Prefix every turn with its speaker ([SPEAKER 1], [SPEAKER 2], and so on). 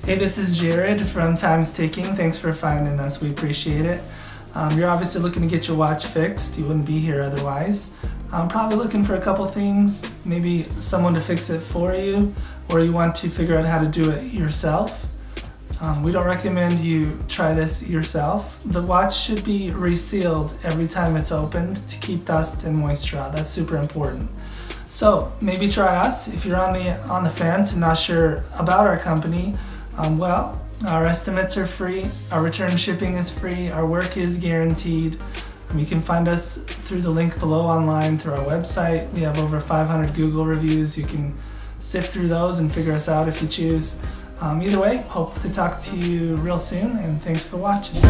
[SPEAKER 1] Hey, this is Jared from Time's Ticking. Thanks for finding us. We appreciate it. You're obviously looking to get your watch fixed. You wouldn't be here otherwise. Probably looking for a couple things, maybe someone to fix it for you, or you want to figure out how to do it yourself. We don't recommend you try this yourself. The watch should be resealed every time it's opened to keep dust and moisture out. That's super important. So maybe try us. If you're on the fence and not sure about our company, well, our estimates are free, our return shipping is free, our work is guaranteed. You can find us through the link below online through our website. We have over 500 Google reviews. You can sift through those and figure us out if you choose. Either way, hope to talk to you real soon, and thanks for watching.